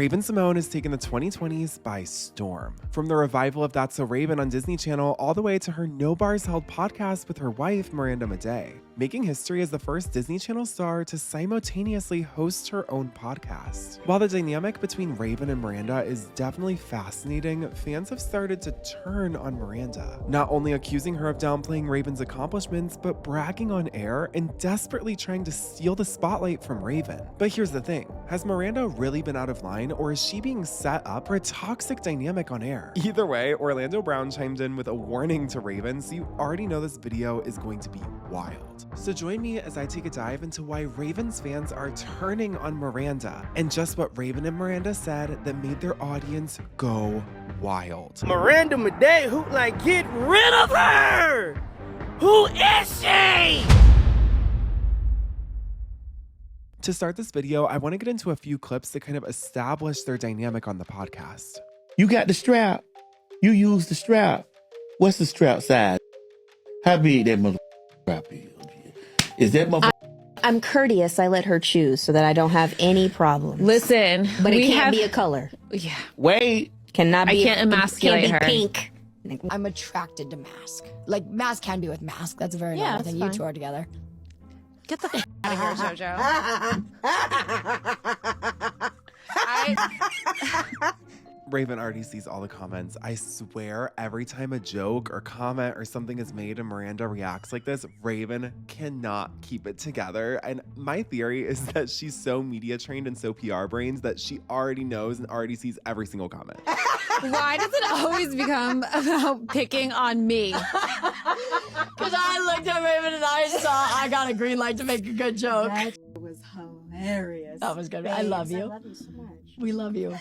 Raven Symone has taken the 2020s by storm. From the revival of That's So Raven on Disney Channel all the way to her No Bars Held podcast with her wife, Miranda, making history as the first Disney Channel star to simultaneously host her own podcast. While the dynamic between Raven and Miranda is definitely fascinating, fans have started to turn on Miranda, not only accusing her of downplaying Raven's accomplishments, but bragging on air and desperately trying to steal the spotlight from Raven. But here's the thing, has Miranda really been out of line, or is she being set up for a toxic dynamic on air? Either way, Orlando Brown chimed in with a warning to Raven, so you already know this video is going to be wild. So join me as I take a dive into why Raven's fans are turning on Miranda, and just what Raven and Miranda said that made their audience go wild. Miranda Madej, who get rid of her! Who is she? To start this video, I want to get into a few clips that kind of establish their dynamic on the podcast. You got the strap. You use the strap. What's the strap size? How big that mother strap is? Is that mother? I'm courteous. I let her choose so that I don't have any problem. Listen, but it can't be a color. Yeah. Wait. Cannot be. I can't emasculate can't her. be pink. I'm attracted to mask. Mask can be with mask. That's very Yeah, normal thing. that's You two fine. are together. Get the out of here, JoJo. Raven already sees all the comments. I swear every time a joke or comment or something is made and Miranda reacts like this, Raven cannot keep it together. And my theory is that she's so media trained and so PR brains that she already knows and already sees every single comment. Why does it always become about picking on me? Because I looked at Raven and I got a green light to make a good joke. That was hilarious. That was good. I love you. I love you so much. We love you.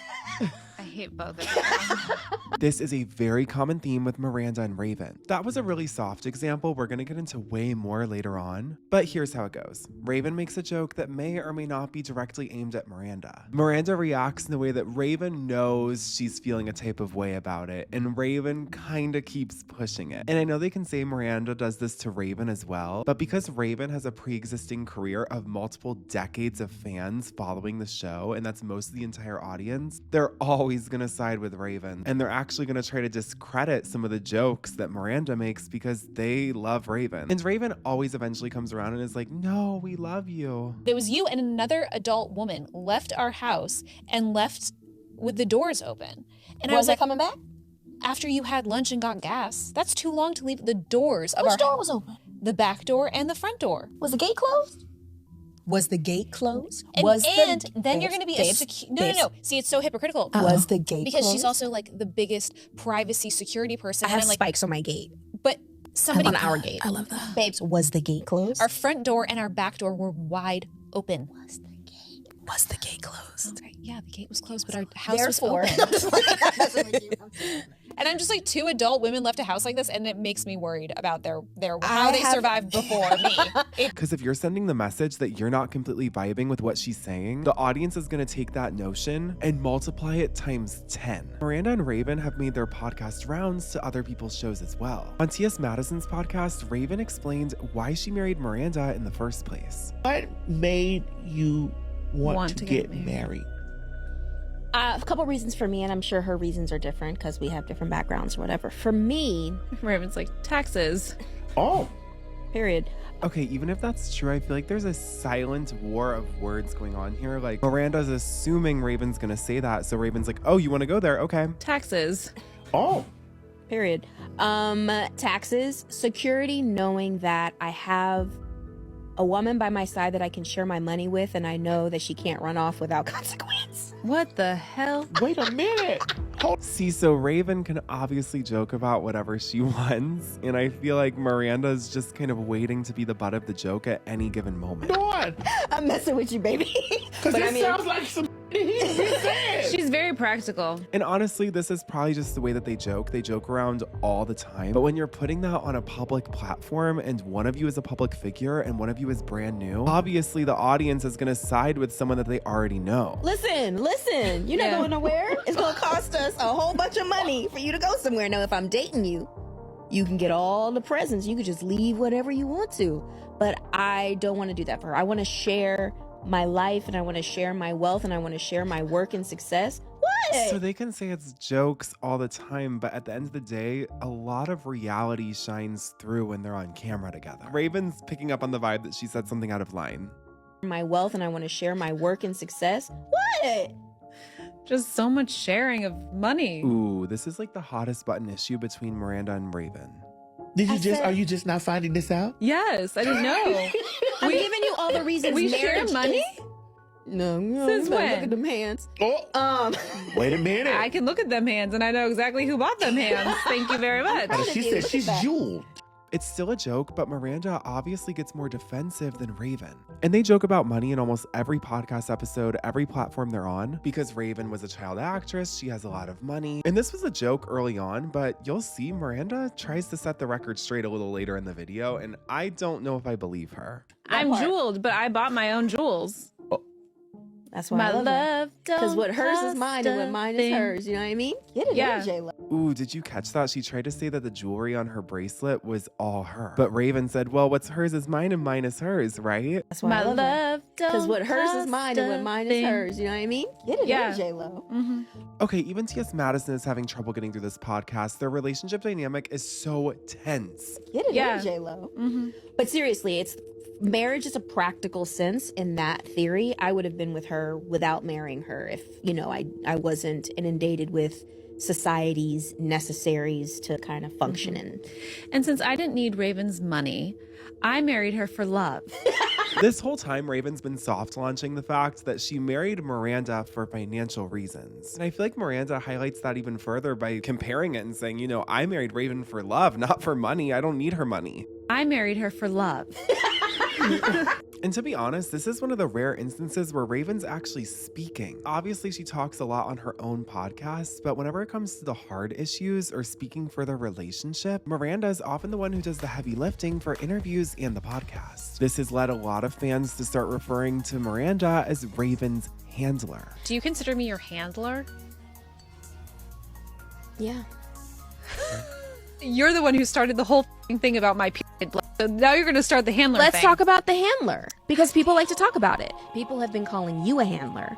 I hate both of you. This is a very common theme with Miranda and Raven. That was a really soft example. We're gonna get into way more later on, but here's how it goes. Raven makes a joke that may or may not be directly aimed at Miranda. Miranda reacts in the way that Raven knows she's feeling a type of way about it, and Raven kinda keeps pushing it. And I know they can say Miranda does this to Raven as well, but because Raven has a pre-existing career of multiple decades of fans following the show, and that's most of the entire audience, they're always gonna side with Raven, and they're actually gonna try to discredit some of the jokes that Miranda makes because they love Raven. And Raven always eventually comes around and is like, no, we love you. It was you and another adult woman left our house and left with the doors open. And I was like, coming back? after you had lunch and got gas, that's too long to leave the doors of Which our door was open? the back door and the front door. Was the gate closed? Was the gate closed? And then you're going to be babes, no. See, it's so hypocritical. Was the gate Because closed? she's also the biggest privacy security person. I have and I'm spikes on my gate. but somebody On our gate. I love that. babes, Was the gate closed? our front door and our back door were wide open. Was the gate closed? Right. Yeah, the gate was closed, but our house was Therefore, open. And I'm just two adult women left a house like this, and it makes me worried about how they survived before me. Because if you're sending the message that you're not completely vibing with what she's saying, the audience is going to take that notion and multiply it times 10. Miranda and Raven have made their podcast rounds to other people's shows as well. On T.S. Madison's podcast, Raven explained why she married Miranda in the first place. What made you want to get married? A couple reasons for me, and I'm sure her reasons are different because we have different backgrounds or whatever. For me, Raven's like, taxes. Oh. period. Okay, even if that's true, I feel like there's a silent war of words going on here. Miranda's assuming Raven's gonna say that, so Raven's like, oh, you want to go there? Okay. Taxes. Oh. Period. Taxes, security, knowing that I have a woman by my side that I can share my money with, and I know that she can't run off without consequence. What the hell? Wait a minute. See, so Raven can obviously joke about whatever she wants, and I feel like Miranda's just kind of waiting to be the butt of the joke at any given moment. On. I'm messing with you, baby. Because it sounds like some he said. She's very practical. And honestly, this is probably just the way that they joke. They joke around all the time. But when you're putting that on a public platform and one of you is a public figure and one of you is brand new, obviously the audience is going to side with someone that they already know. Listen, you're not going nowhere. It's going to cost us a whole bunch of money for you to go somewhere. Now, if I'm dating you, you can get all the presents. You can just leave whatever you want to. But I don't want to do that for her. I want to share my life and I want to share my wealth and I want to share my work and success. What? So they can say it's jokes all the time, but at the end of the day, a lot of reality shines through when they're on camera together. Raven's picking up on the vibe that she said something out of line. My wealth and I want to share my work and success. What? Just so much sharing of money. Ooh, this is like the hottest button issue between Miranda and Raven. Are you just not finding this out? Yes, I didn't know. I'm giving you all the reasons. We share marriage money? is- No, Since look when? at them hands. Oh, wait a minute. I can look at them hands and I know exactly who bought them hands. Thank you very much. But she said she's jeweled. It's still a joke, but Miranda obviously gets more defensive than Raven. And they joke about money in almost every podcast episode, every platform they're on, because Raven was a child actress, she has a lot of money. And this was a joke early on, but you'll see Miranda tries to set the record straight a little later in the video, and I don't know if I believe her. I'm jeweled, but I bought my own jewels. That's why My I love love because what hers is cost mine and what mine is a hers. You know what I mean? Get it, Yeah. J-Lo. Ooh, did you catch that? She tried to say that the jewelry on her bracelet was all her. But Raven said, well, what's hers is mine and mine is hers, right? That's why My I love love because what hers is cost mine and what mine is a hers. You know what I mean? Get it, Yeah. J-Lo. Mm-hmm. Okay, even T.S. Madison is having trouble getting through this podcast. Their relationship dynamic is so tense. Get it, Yeah. J-Lo. Mm-hmm. But seriously, marriage is a practical sense. In that theory, I would have been with her without marrying her if, I wasn't inundated with society's necessaries to kind of function in. And since I didn't need Raven's money, I married her for love. This whole time, Raven's been soft launching the fact that she married Miranda for financial reasons. And I feel like Miranda highlights that even further by comparing it and saying, I married Raven for love, not for money. I don't need her money. I married her for love. And to be honest, this is one of the rare instances where Raven's actually speaking. Obviously, she talks a lot on her own podcast, but whenever it comes to the hard issues or speaking for their relationship, Miranda is often the one who does the heavy lifting for interviews and the podcast. This has led a lot of fans to start referring to Miranda as Raven's handler. Do you consider me your handler? Yeah. You're the one who started the whole thing about my period blood. So now you're going to start the handler Let's thing. talk about the handler because people like to talk about it. People have been calling you a handler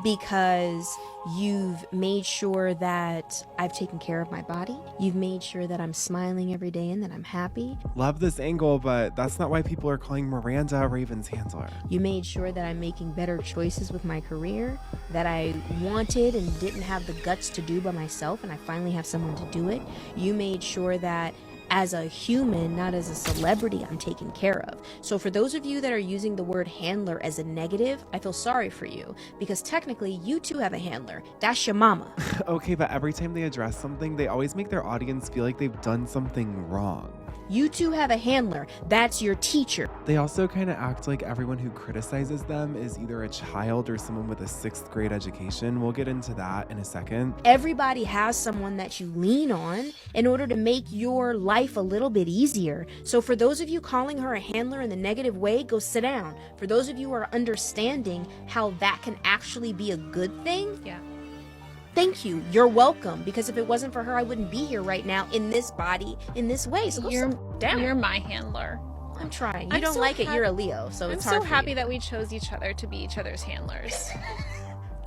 because you've made sure that I've taken care of my body. You've made sure that I'm smiling every day and that I'm happy. Love this angle, but that's not why people are calling Miranda Raven's handler. You made sure that I'm making better choices with my career that I wanted and didn't have the guts to do by myself, and I finally have someone to do it. You made sure that as a human, not as a celebrity, I'm taken care of. So for those of you that are using the word handler as a negative, I feel sorry for you because technically you too have a handler. That's your mama. Okay, but every time they address something, they always make their audience feel like they've done something wrong. You too have a handler. That's your teacher. They also kind of act like everyone who criticizes them is either a child or someone with a 6th grade education. We'll get into that in a second. Everybody has someone that you lean on in order to make your life a little bit easier. So for those of you calling her a handler in the negative way, go sit down. For those of you who are understanding how that can actually be a good thing, Yeah. thank you. You're welcome. Because if it wasn't for her, I wouldn't be here right now in this body, in this way. So go sit down. You're my handler. I'm trying. You I'm don't so like it. hap- You're a Leo, so I'm it's so hard for happy you. that we chose each other to be each other's handlers.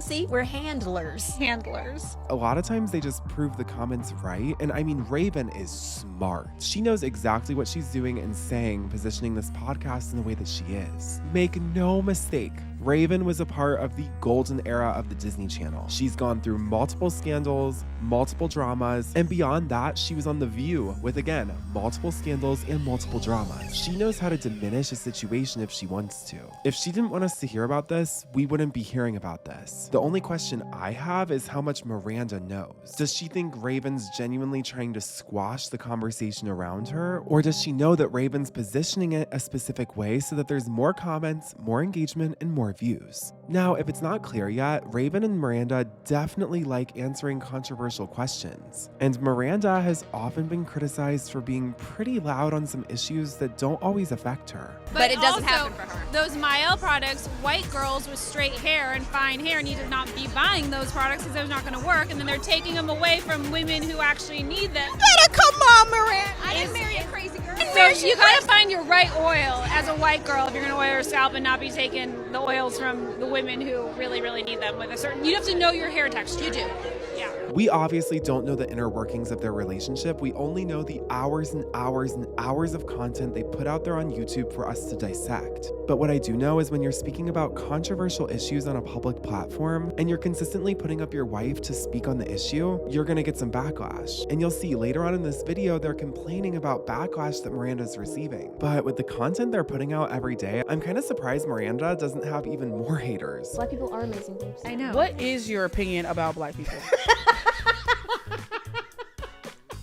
See, we're handlers. Handlers. A lot of times they just prove the comments right. And I mean, Raven is smart. She knows exactly what she's doing and saying, positioning this podcast in the way that she is. Make no mistake, Raven was a part of the golden era of the Disney Channel. She's gone through multiple scandals, multiple dramas, and beyond that, she was on The View with, again, multiple scandals and multiple dramas. She knows how to diminish a situation if she wants to. If she didn't want us to hear about this, we wouldn't be hearing about this. The only question I have is how much Miranda knows. Does she think Raven's genuinely trying to squash the conversation around her? Or does she know that Raven's positioning it a specific way so that there's more comments, more engagement, and more views? Now, if it's not clear yet, Raven and Miranda definitely like answering controversial questions. And Miranda has often been criticized for being pretty loud on some issues that don't always affect her. But it doesn't also, happen for her. Those yall products, white girls with straight hair and fine hair need to not be buying those products because they're not going to work, and then they're taking them away from women who actually need them. Better come on, Miranda. I didn't marry a crazy girl. So you gotta find your right oil as a white girl if you're gonna oil your scalp and not be taking the oils from the women who really, really need them with a certain. You have to know your hair texture. You do. Yeah. We obviously don't know the inner workings of their relationship. We only know the hours and hours and hours of content they put out there on YouTube for us to dissect. But what I do know is when you're speaking about controversial issues on a public platform and you're consistently putting up your wife to speak on the issue, you're gonna get some backlash. And you'll see later on in this video, they're complaining about backlash that Miranda's receiving. But with the content they're putting out every day, I'm kind of surprised Miranda doesn't have even more haters. Black people are amazing things. I know. What is your opinion about black people?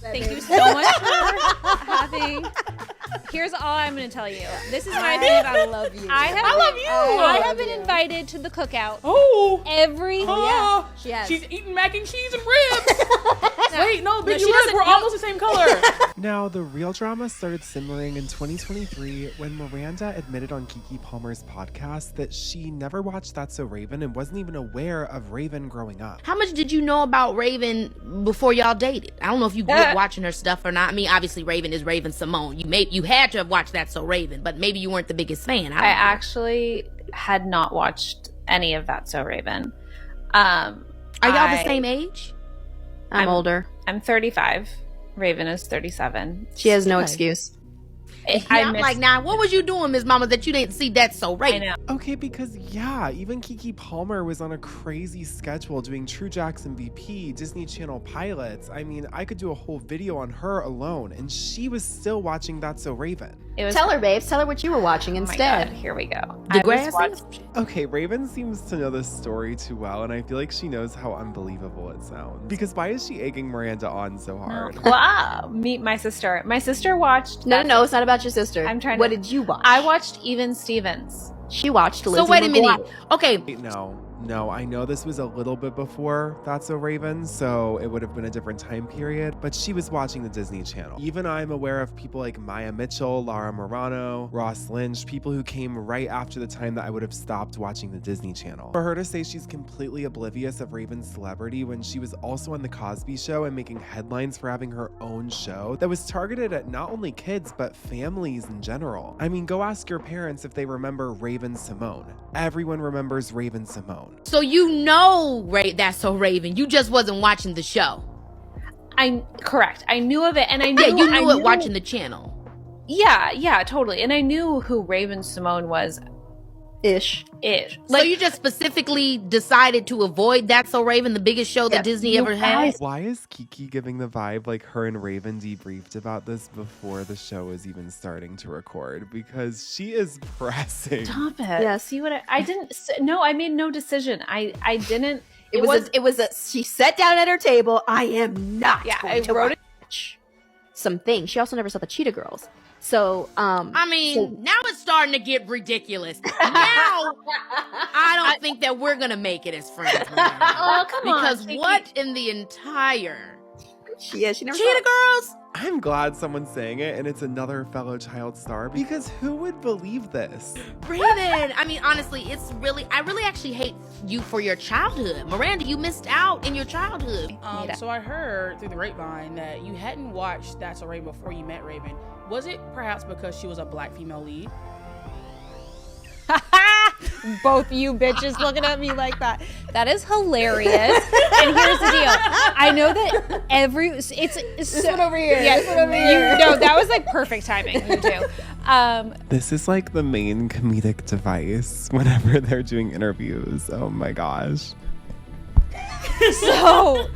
Thank you so much for having. Here's all I'm going to tell you. This is my opinion about. I love you. I love you. I have been invited to the cookout. Oh. Every. Oh, She has. She's eating mac and cheese and ribs. Wait, no, but she you look, doesn't we're eat- almost the same color. Now, the real drama started simmering in 2023 when Miranda admitted on Keke Palmer's podcast that she never watched That's So Raven and wasn't even aware of Raven growing up. How much did you know about Raven before y'all dated? I don't know if you grew up watching her stuff or not. I mean, obviously Raven is Raven Symone. You had to have watched That's So Raven, but maybe you weren't the biggest fan. I actually had not watched any of That's So Raven. Are y'all the same age? I'm older. I'm 35. Raven is 37. She has no excuse. I'm like, now, what was you doing, Miss Mama, that you didn't see That's So Raven? I know. Okay, because yeah, even Keke Palmer was on a crazy schedule doing True Jackson VP, Disney Channel pilots. I mean, I could do a whole video on her alone, and she was still watching That's So Raven. Tell her, babes. Tell her what you were watching instead. Oh my God, here we go. Okay, Raven seems to know this story too well, and I feel like she knows how unbelievable it sounds. Because why is she egging Miranda on so hard? Wow. Meet my sister. My sister watched. No, it's not about your sister. I'm trying What to. did you watch? I watched Even Stevens. She watched Lizzie So wait a minute. McGuire. Okay. Wait, no, I know this was a little bit before That's So Raven, so it would have been a different time period, but she was watching the Disney Channel. Even I'm aware of people like Maya Mitchell, Lara Morano, Ross Lynch, people who came right after the time that I would have stopped watching the Disney Channel. For her to say she's completely oblivious of Raven's celebrity when she was also on The Cosby Show and making headlines for having her own show that was targeted at not only kids, but families in general. I mean, go ask your parents if they remember Raven Symone. Everyone remembers Raven Symone. So you know That's So Raven. You just wasn't watching the show. Correct. I knew of it, and I knew. Yeah, you knew it watching the channel. Yeah, totally. And I knew who Raven Symone was. Ish. So you just specifically decided to avoid That's So Raven, the biggest show that Disney ever had? Why is Keke giving the vibe like her and Raven debriefed about this before the show was even starting to record? Because she is pressing. Stop it. Yeah, See what I didn't. No, I made no decision. I didn't. It was a. She sat down at her table. I am not. Yeah, going I to wrote it. watch some things. She also never saw the Cheetah Girls. So, I mean, now it's starting to get ridiculous. Now, I don't think that we're going to make it as friends. Oh, come on. Because what in the entire... She never saw Cheetah Girls? I'm glad someone's saying it and it's another fellow child star because who would believe this? Raven, I mean, honestly, I really actually hate you for your childhood. Miranda, you missed out in your childhood. So I heard through the grapevine that you hadn't watched That's So Raven before you met Raven. Was it perhaps because she was a black female lead? Both you bitches looking at me like that. That is hilarious. And here's the deal. I know that this one over here. Yeah, this one over here. No, that was like perfect timing. You do. This is like the main comedic device whenever they're doing interviews. Oh my gosh. So,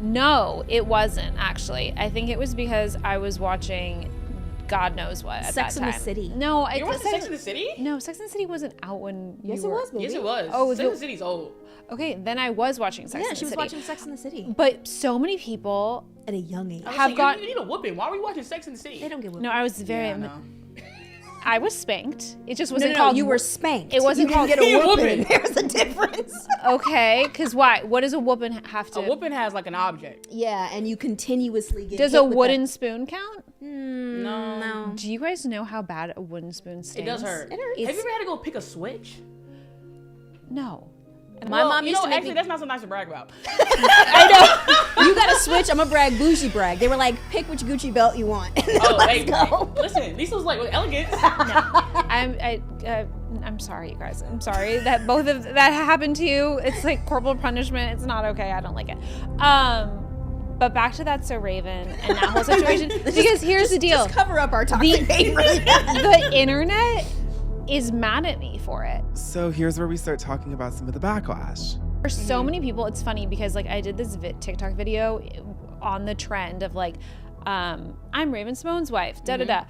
no, it wasn't actually. I think it was because I was watching God knows what at Sex that in time. the City. No, You watched Sex in the City? No, Sex in the City wasn't out when Yes, you it were. was, baby. Yes, it was. Oh, Sex in the City's old. Okay, then I was watching Sex in the Yeah, City. she was watching Sex in the City But so many people at a young age. have got. You need a whooping. Why were you watching Sex in the City? They don't get whooped. No, I was very. Yeah, I know. I was spanked. It just No, wasn't no, called. you were spanked. It wasn't you called. didn't get a whooping. whooping. There's a difference. Okay, because why? What does a whooping have to? A whooping has like an object. Yeah, and you continuously get. Does hit a with wooden spoon count? No. Do you guys know how bad a wooden spoon stings? It does hurt. It hurts. Have you ever had to go pick a switch? No. My mom used to make actually, me... that's not so nice to brag about. I know. You gotta switch. I'm gonna brag bougie brag. They were like, pick which Gucci belt you want. Let's go. Listen, Lisa was like, with elegance. I'm sorry, you guys. I'm sorry that both of that happened to you. It's like corporal punishment. It's not okay. I don't like it. But back to That's So Raven and that whole situation. Because here's the deal. Just cover up our toxic hate. The internet is mad at me for it. So here's where we start talking about some of the backlash. There's so many people. It's funny because like I did this TikTok video on the trend of like, I'm Raven Symone's wife, da da da.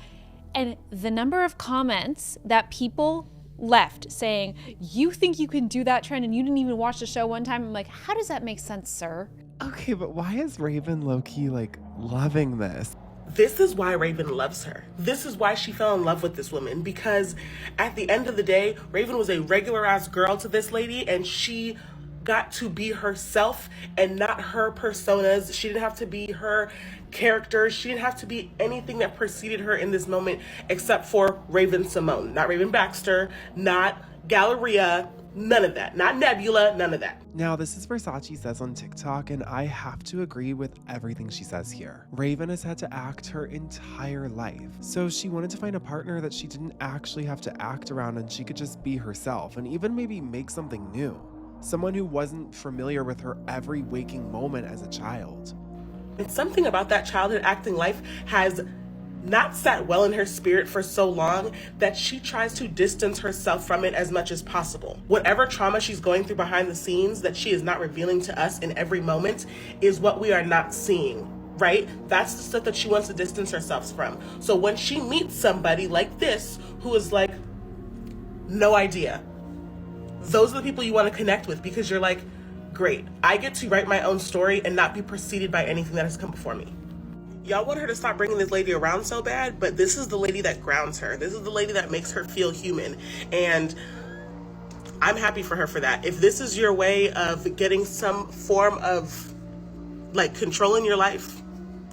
And the number of comments that people left saying, you think you can do that trend and you didn't even watch the show one time? I'm like, how does that make sense, sir? Okay, but why is Raven low-key like loving this? This is why Raven loves her. This is why she fell in love with this woman, because at the end of the day, Raven was a regular ass girl to this lady, and she got to be herself and not her personas. She didn't have to be her character. She didn't have to be anything that preceded her in this moment except for Raven Symone. Not Raven Baxter, not Galleria, none of that. Not Nebula, none of that. Now, this is Versace says on TikTok, and I have to agree with everything she says here. Raven has had to act her entire life. So she wanted to find a partner that she didn't actually have to act around and she could just be herself and even maybe make something new. Someone who wasn't familiar with her every waking moment as a child. And something about that childhood acting life has not sat well in her spirit for so long that she tries to distance herself from it as much as possible. Whatever trauma she's going through behind the scenes that she is not revealing to us in every moment is what we are not seeing, right? That's the stuff that she wants to distance herself from. So when she meets somebody like this, who is like, no idea, those are the people you want to connect with, because you're like, great, I get to write my own story and not be preceded by anything that has come before me. Y'all want her to stop bringing this lady around so bad, but this is the lady that grounds her. This is the lady that makes her feel human. And I'm happy for her for that. If this is your way of getting some form of like control in your life,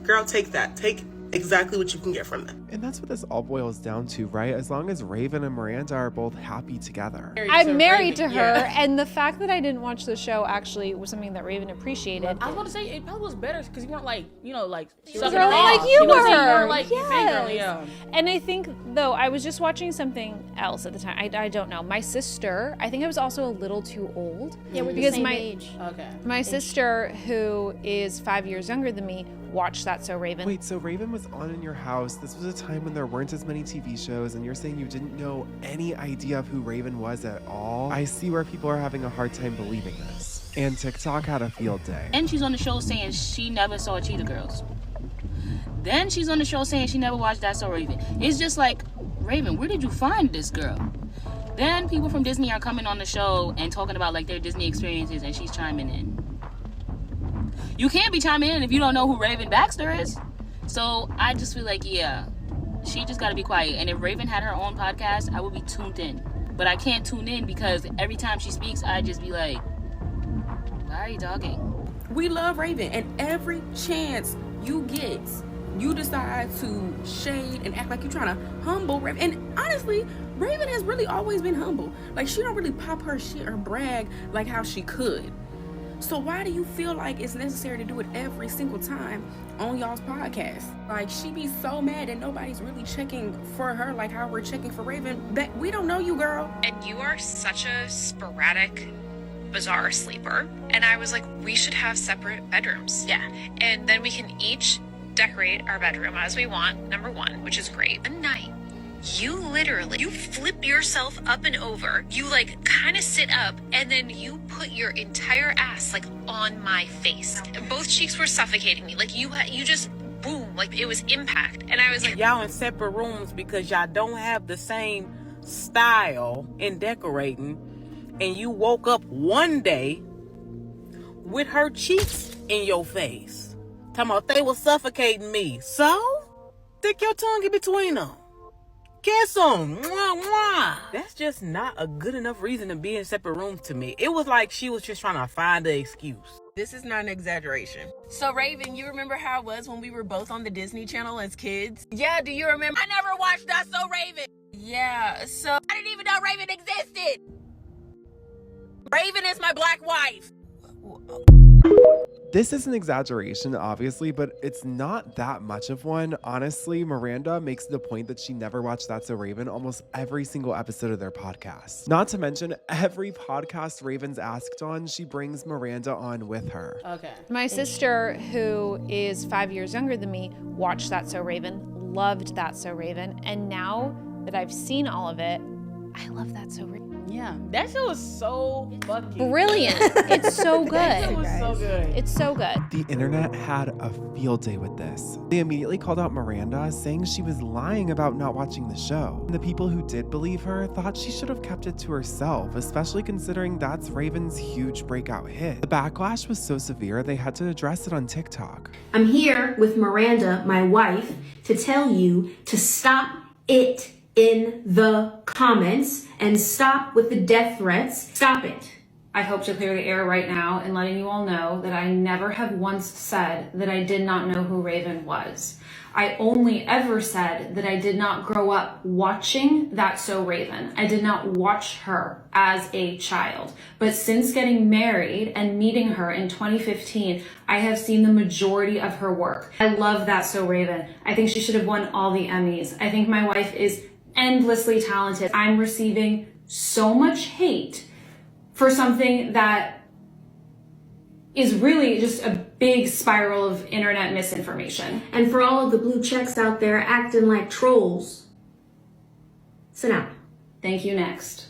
girl, take that. Take exactly what you can get from them. And that's what this all boils down to, right? As long as Raven and Miranda are both happy together. I'm married to her, and the fact that I didn't watch the show actually was something that Raven appreciated. I was about to say, it probably was better because you weren't like, girly like you were. You weren't like Yes. fangirly. And I think, though, I was just watching something else at the time. I don't know. My sister, I think I was also a little too old. Yeah, we're the because same age. Okay. My sister, who is 5 years younger than me, watched That So Raven. Wait, so Raven was on in your house. This was a time when there weren't as many TV shows, and you're saying you didn't know any idea of who Raven was at all? I see where people are having a hard time believing this. And TikTok had a field day. And she's on the show saying she never saw Cheetah Girls. Then she's on the show saying she never watched That's So Raven. It's just like, Raven, where did you find this girl? Then people from Disney are coming on the show and talking about like their Disney experiences, and she's chiming in. You can't be chiming in if you don't know who Raven Baxter is. So I just feel like, yeah, she just got to be quiet. And if Raven had her own podcast, I would be tuned in. But I can't tune in because every time she speaks, I just be like, why are you talking? We love Raven, and every chance you get, you decide to shade and act like you're trying to humble Raven. And honestly, Raven has really always been humble. Like, she don't really pop her shit or brag like how she could. So why do you feel like it's necessary to do it every single time on y'all's podcast? Like, she be so mad that nobody's really checking for her like how we're checking for Raven. That we don't know you, girl. And you are such a sporadic, bizarre sleeper. And I was like, we should have separate bedrooms. Yeah. And then we can each decorate our bedroom as we want, number one, which is great. A night. You flip yourself up and over. You like kind of sit up, and then you put your entire ass like on my face. Both cheeks were suffocating me. Like you just boom, like it was impact. And I was like, y'all in separate rooms because y'all don't have the same style in decorating, and you woke up one day with her cheeks in your face. Talking about they were suffocating me. So stick your tongue in between them. Kiss them. Mwah, mwah. That's just not a good enough reason to be in separate rooms to me. It was like she was just trying to find an excuse. This is not an exaggeration. So Raven, you remember how it was when we were both on the Disney Channel as kids? Yeah, do you remember? I never watched That's So Raven. Yeah, so I didn't even know Raven existed. Raven is my black wife. This is an exaggeration, obviously, but it's not that much of one. Honestly, Miranda makes the point that she never watched That's So Raven almost every single episode of their podcast. Not to mention, every podcast Raven's asked on, she brings Miranda on with her. Okay. My sister, who is 5 years younger than me, watched That's So Raven, loved That's So Raven, and now that I've seen all of it, I love That's So Raven. Yeah, that show was so fucking brilliant. It's so good. It was so good. It's so good. The internet had a field day with this. They immediately called out Miranda, saying she was lying about not watching the show. And the people who did believe her thought she should have kept it to herself, especially considering That's Raven's huge breakout hit. The backlash was so severe, they had to address it on TikTok. I'm here with Miranda, my wife, to tell you to stop it in the comments and stop with the death threats. Stop it. I hope to clear the air right now in letting you all know that I never have once said that I did not know who Raven was. I only ever said that I did not grow up watching That's So Raven. I did not watch her as a child. But since getting married and meeting her in 2015, I have seen the majority of her work. I love That's So Raven. I think she should have won all the Emmys. I think my wife is endlessly talented. I'm receiving so much hate for something that is really just a big spiral of internet misinformation. And for all of the blue checks out there acting like trolls, sit down. Thank you, next.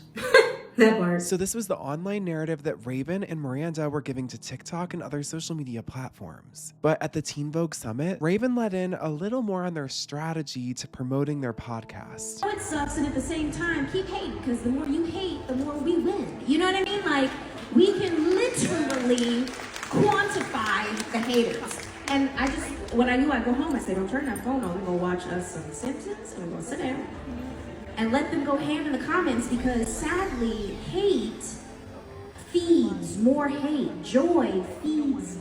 That part. So this was the online narrative that Raven and Miranda were giving to TikTok and other social media platforms. But at the Teen Vogue Summit, Raven let in a little more on their strategy to promoting their podcast. It sucks, and at the same time, keep hating, because the more you hate, the more we win. You know what I mean? Like, we can literally quantify the haters. And I just, when I knew I'd go home, I said, don't turn that phone on. We're going to watch us some Simpsons, and we're going to sit down and let them go ham in the comments, because sadly, hate feeds more hate. Joy feeds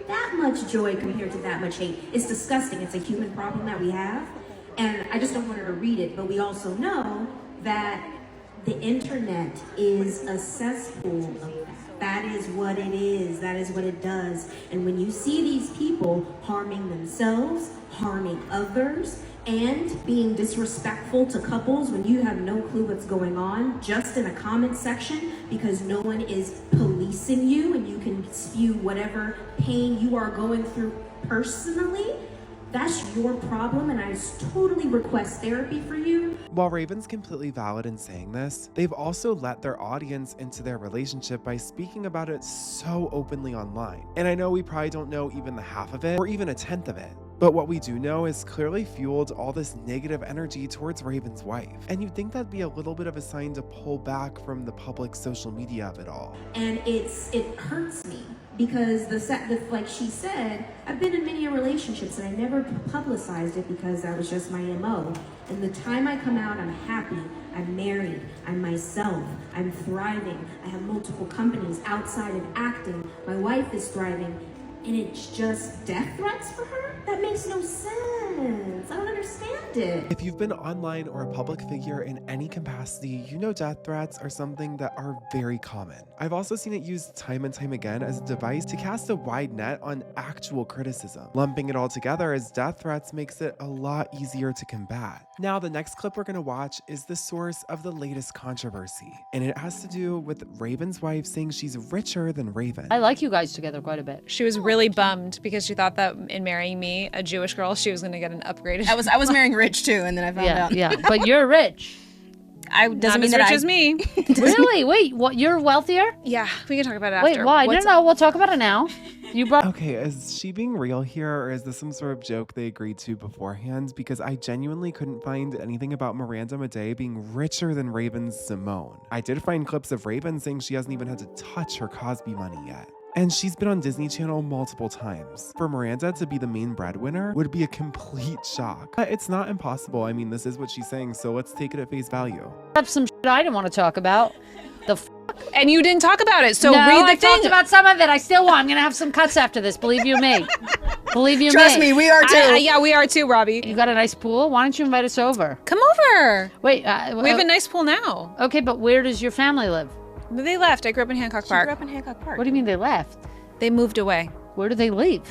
that much joy compared to that much hate. It's disgusting. It's a human problem that we have. And I just don't want her to read it, but we also know that the internet is a cesspool of that. That is what it is. That is what it does. And when you see these people harming themselves, harming others, and being disrespectful to couples when you have no clue what's going on, just in a comment section, because no one is policing you and you can spew whatever pain you are going through personally, that's your problem, and I totally request therapy for you. While Raven's completely valid in saying this, they've also let their audience into their relationship by speaking about it so openly online. And I know we probably don't know even the half of it, or even a tenth of it. But what we do know is clearly fueled all this negative energy towards Raven's wife. And you'd think that'd be a little bit of a sign to pull back from the public social media of it all. And it hurts me, because like she said, I've been in many relationships and I never publicized it because that was just my MO. And the time I come out, I'm happy, I'm married, I'm myself, I'm thriving, I have multiple companies outside of acting, my wife is thriving, and it's just death threats for her? That makes no sense. I don't understand it. If you've been online or a public figure in any capacity, you know death threats are something that are very common. I've also seen it used time and time again as a device to cast a wide net on actual criticism. Lumping it all together as death threats makes it a lot easier to combat. Now, the next clip we're going to watch is the source of the latest controversy, and it has to do with Raven's wife saying she's richer than Raven. I like you guys together quite a bit. She was really bummed because she thought that in marrying me, a Jewish girl, she was going to get an upgraded. I was marrying rich too, and then I found out. Yeah, but you're rich. Doesn't Not mean as that rich I- as me. Really? Wait, what? You're wealthier? Yeah, we can talk about it Wait, after. why? No, we'll talk about it now. You brought. Okay, is she being real here, or is this some sort of joke they agreed to beforehand? Because I genuinely couldn't find anything about Miranda Madej being richer than Raven Symone. I did find clips of Raven saying she hasn't even had to touch her Cosby money yet. And she's been on Disney Channel multiple times. For Miranda to be the main breadwinner would be a complete shock. But it's not impossible. I mean, this is what she's saying, so let's take it at face value. Up some shit I didn't want to talk about. The and you didn't talk about it, so no, read the I thing. talked about some of it. I still want. I'm gonna have some cuts after this. Believe you me. Believe you Trust me, we are too. yeah, we are too, Robbie. You got a nice pool. Why don't you invite us over? Come over. Wait, we have a nice pool now. Okay, but where does your family live? They left. I grew up in Hancock Park. She grew up in Hancock Park. What do you mean they left? They moved away. Where did they leave?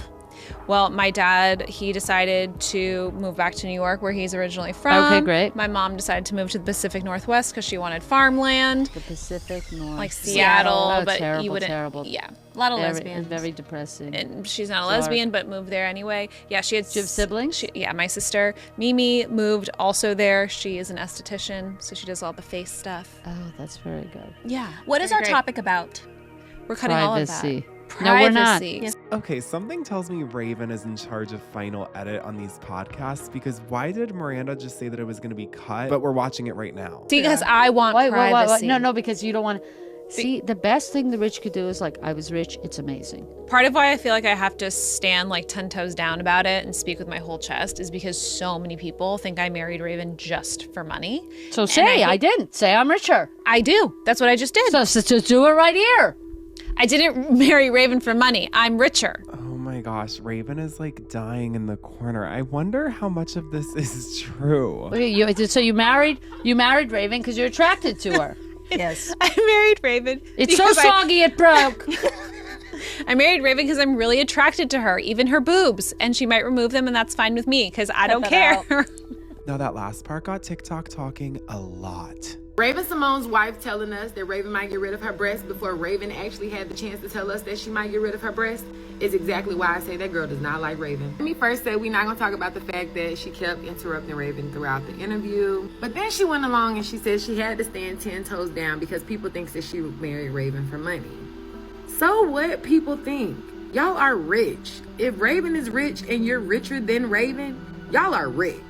Well, my dad, he decided to move back to New York, where he's originally from. Okay, great. My mom decided to move to the Pacific Northwest because she wanted farmland. The Pacific Northwest. Like Seattle, Oh, but terrible, you wouldn't. terrible. Yeah, a lot of Very- lesbians. Very depressing. and she's not a Sorry. lesbian, but moved there anyway. Yeah, she had. Do you have siblings? Yeah, my sister Mimi moved also there. She is an esthetician, so she does all the face stuff. Oh, that's very good. Yeah. What is very our great. topic about? We're cutting all of that. Privacy. No, we're not. Privacy. Okay, something tells me Raven is in charge of final edit on these podcasts because why did Miranda just say that it was going to be cut, but we're watching it right now? See, because I want Wait, privacy. No, because you don't want to. See, the best thing the rich could do is like, I was rich, it's amazing. Part of why I feel like I have to stand like 10 toes down about it and speak with my whole chest is because so many people think I married Raven just for money. So And say, I didn't. Say I'm richer. I do. That's what I just did. So just do it right here. I didn't marry Raven for money. I'm richer. Oh my gosh, Raven is like dying in the corner. I wonder how much of this is true. Okay, so you married Raven because you're attracted to her. Yes. I married Raven. It's so because soggy it broke. I married Raven because I'm really attracted to her, even her boobs, and she might remove them, and that's fine with me because I don't care. Now that last part got TikTok talking a lot. Raven Symone's wife telling us that Raven might get rid of her breast before Raven actually had the chance to tell us that she might get rid of her breast is exactly why I say that girl does not like Raven. Let me first say we're not going to talk about the fact that she kept interrupting Raven throughout the interview. But then she went along and she said she had to stand 10 toes down because people think that she would marry Raven for money. So what people think? Y'all are rich. If Raven is rich and you're richer than Raven, y'all are rich.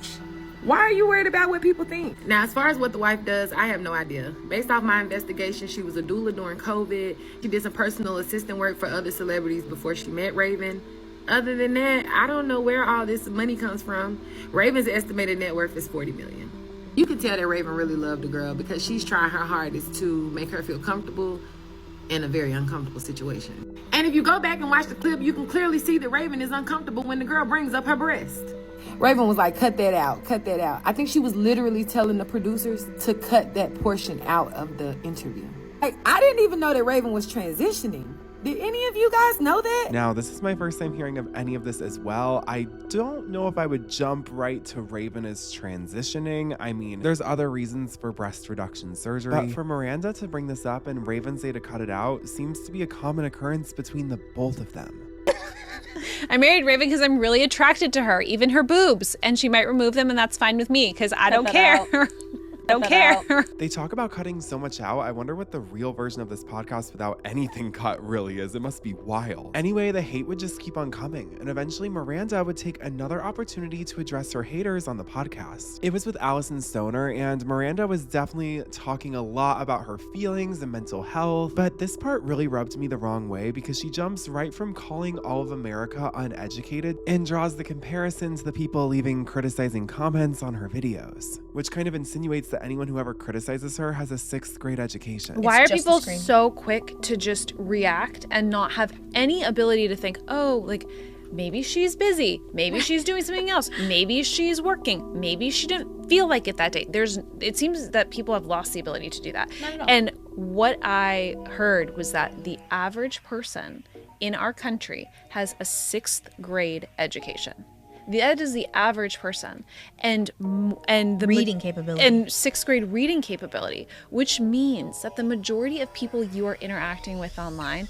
Why are you worried about what people think? Now, as far as what the wife does, I have no idea. Based off my investigation, she was a doula during COVID. She did some personal assistant work for other celebrities before she met Raven. Other than that, I don't know where all this money comes from. Raven's estimated net worth is $40 million. You can tell that Raven really loved the girl because she's trying her hardest to make her feel comfortable in a very uncomfortable situation. And if you go back and watch the clip, you can clearly see that Raven is uncomfortable when the girl brings up her breast. Raven was like, cut that out, cut that out. I think she was literally telling the producers to cut that portion out of the interview. Like, I didn't even know that Raven was transitioning. Did any of you guys know that? Now, this is my first time hearing of any of this as well. I don't know if I would jump right to Raven as transitioning. I mean, there's other reasons for breast reduction surgery. But for Miranda to bring this up and Raven say to cut it out seems to be a common occurrence between the both of them. I married Raven because I'm really attracted to her, even her boobs, and she might remove them, and that's fine with me because I don't care. Don't care. They talk about cutting so much out. I wonder what the real version of this podcast without anything cut really is. It must be wild. Anyway, the hate would just keep on coming, and eventually Miranda would take another opportunity to address her haters on the podcast. It was with Allison Stoner, and Miranda was definitely talking a lot about her feelings and mental health, but this part really rubbed me the wrong way because she jumps right from calling all of America uneducated and draws the comparison to the people leaving criticizing comments on her videos, which kind of insinuates that anyone who ever criticizes her has a 6th grade education. Why are people so quick to just react and not have any ability to think, oh, like, maybe she's busy, maybe she's doing something else, maybe she's working, maybe she didn't feel like it that day. It seems that people have lost the ability to do that. Not at all. And what I heard was that the average person in our country has a 6th grade education. That is the average person, and the Reading capability. and 6th grade reading capability, which means that the majority of people you are interacting with online,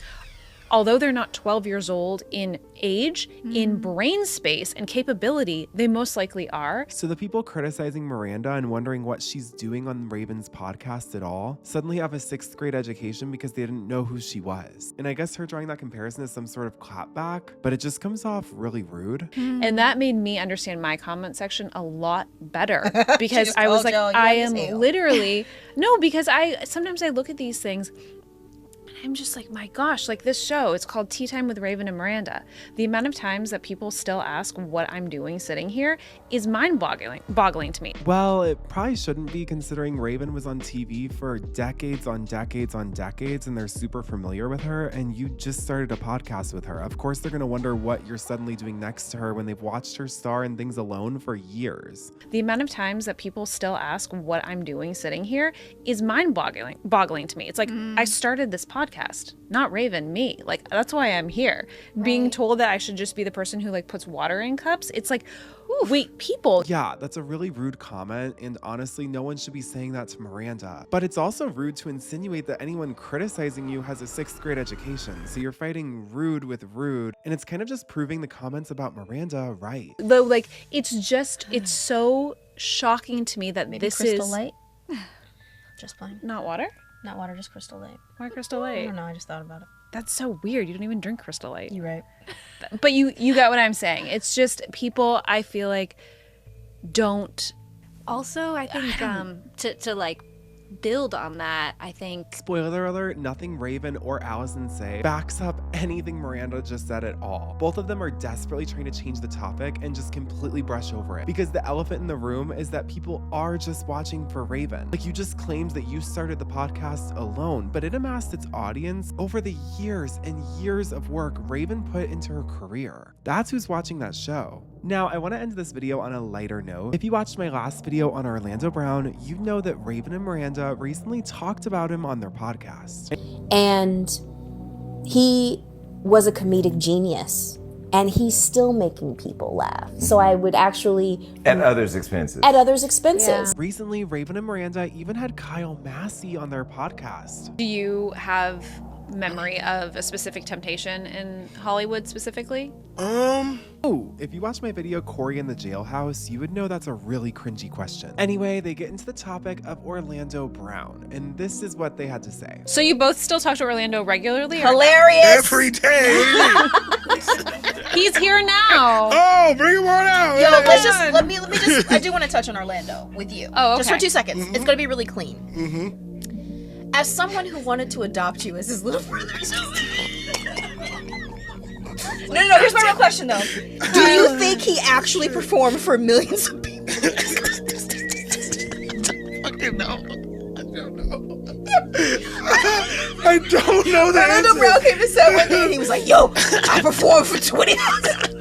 although they're not 12 years old in age, in brain space and capability, they most likely are. So the people criticizing Miranda and wondering what she's doing on Raven's podcast at all suddenly have a 6th grade education because they didn't know who she was. And I guess her drawing that comparison is some sort of clapback, but it just comes off really rude. And that made me understand my comment section a lot better because just I was called like, y'all I young am as hell. literally, no, because sometimes I look at these things I'm just like, my gosh, like this show, it's called Tea Time with Raven and Miranda. The amount of times that people still ask what I'm doing sitting here is mind-boggling to me. Well, it probably shouldn't be, considering Raven was on TV for decades on decades on decades, and they're super familiar with her, and you just started a podcast with her. Of course, they're gonna wonder what you're suddenly doing next to her when they've watched her star in things alone for years. The amount of times that people still ask what I'm doing sitting here is mind-boggling to me. It's like, I started this podcast, not Raven, me. Like, that's why I'm here. Right. Being told that I should just be the person who like puts water in cups. It's like, oof. Wait, people. Yeah, that's a really rude comment, and honestly, no one should be saying that to Miranda. But it's also rude to insinuate that anyone criticizing you has a 6th grade education. So you're fighting rude with rude, and it's kind of just proving the comments about Miranda right. Though, like, it's so shocking to me that Maybe this Crystal is Light. Just plain. Not water? Not water, just Crystal Light. Why Crystal Light? I don't know, I just thought about it. That's so weird. You don't even drink Crystal Light. You're right. But you got what I'm saying. It's just people, I feel like, don't. Also, I think to like build on that, I think. Spoiler alert, nothing Raven or Allison say backs up anything Miranda just said at all. Both of them are desperately trying to change the topic and just completely brush over it. Because the elephant in the room is that people are just watching for Raven. Like, you just claimed that you started the podcast alone, but it amassed its audience over the years and years of work Raven put into her career. That's who's watching that show. Now, I want to end this video on a lighter note. If you watched my last video on Orlando Brown, you know that Raven and Miranda recently talked about him on their podcast. And he was a comedic genius, and he's still making people laugh. So I would actually... At others' expenses. At others' expenses. Yeah. Recently, Raven and Miranda even had Kyle Massey on their podcast. Do you have memory of a specific temptation in Hollywood specifically? Oh, if you watched my video Corey in the Jailhouse, you would know that's a really cringy question. Anyway, they get into the topic of Orlando Brown, and this is what they had to say. So you both still talk to Orlando regularly? Hilarious! Every day! He's here now! Oh, bring him on out! Yo, let me just, I do want to touch on Orlando with you. Oh, okay. Just for 2 seconds. Mm-hmm. It's gonna be really clean. Mm-hmm. As someone who wanted to adopt you as his little brother, No, here's my real question though. Do you think he actually performed for millions of people? Fucking no. I don't know that answer. Orlando Brown came to set one day and he was like, yo, I performed for 20,000.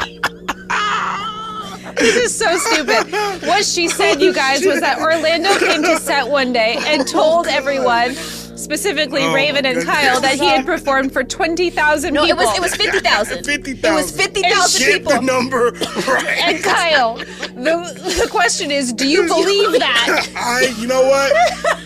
This is so stupid. What she said, you guys, was that Orlando came to set one day and told everyone, specifically Raven and Kyle, that he had performed for 20,000 people. No, it was 50,000. 50,000. It was 50,000 people. Get the number right. And Kyle, the question is, do you believe that? You know what?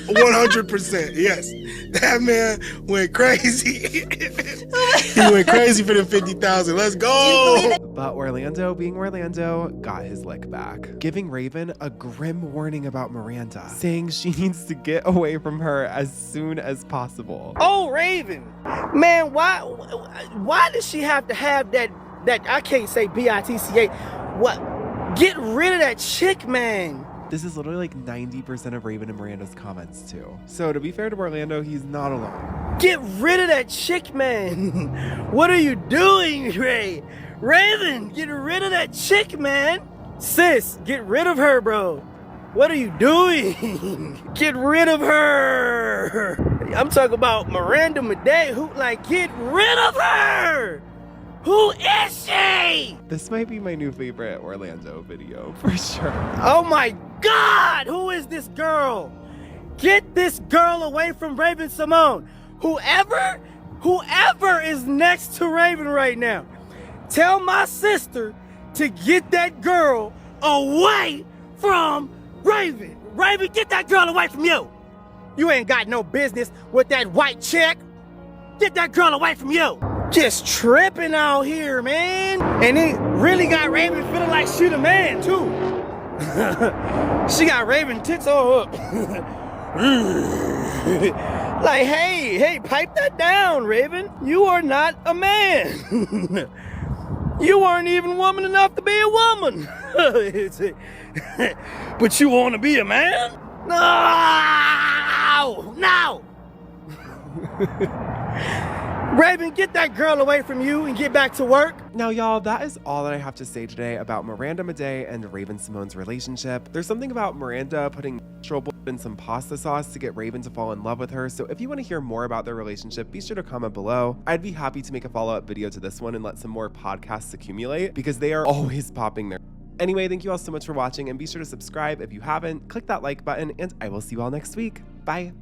100%. Yes. That man went crazy. He went crazy for the 50,000. Let's go. But Orlando, being Orlando, got his lick back, giving Raven a grim warning about Miranda, saying she needs to get away from her as soon as possible. Oh, Raven, man, why does she have to have that I can't say BITCA? What? Get rid of that chick, man. This is literally like 90% of Raven and Miranda's comments too. So to be fair to Orlando, he's not alone. Get rid of that chick, man. What are you doing, Ray? Raven, get rid of that chick, man. Sis, get rid of her, bro. What are you doing? Get rid of her. I'm talking about Miranda Madej, who get rid of her. Who is she? This might be my new favorite Orlando video for sure. Oh my God, who is this girl? Get this girl away from Raven Symone. Whoever is next to Raven right now, tell my sister to get that girl away from Raven. Raven, get that girl away from you. You ain't got no business with that white chick. Get that girl away from you. Just tripping out here, man. And it really got Raven feeling like she the man, too. She got Raven tits all up. Like, hey, pipe that down, Raven. You are not a man. You aren't even woman enough to be a woman. But you want to be a man? No! Raven, get that girl away from you and get back to work. Now, y'all, that is all that I have to say today about Miranda Madej and Raven Symone's relationship. There's something about Miranda putting trouble in some pasta sauce to get Raven to fall in love with her, so if you want to hear more about their relationship, be sure to comment below. I'd be happy to make a follow-up video to this one and let some more podcasts accumulate, because they are always popping their... Anyway, thank you all so much for watching, and be sure to subscribe if you haven't, click that like button, and I will see you all next week. Bye.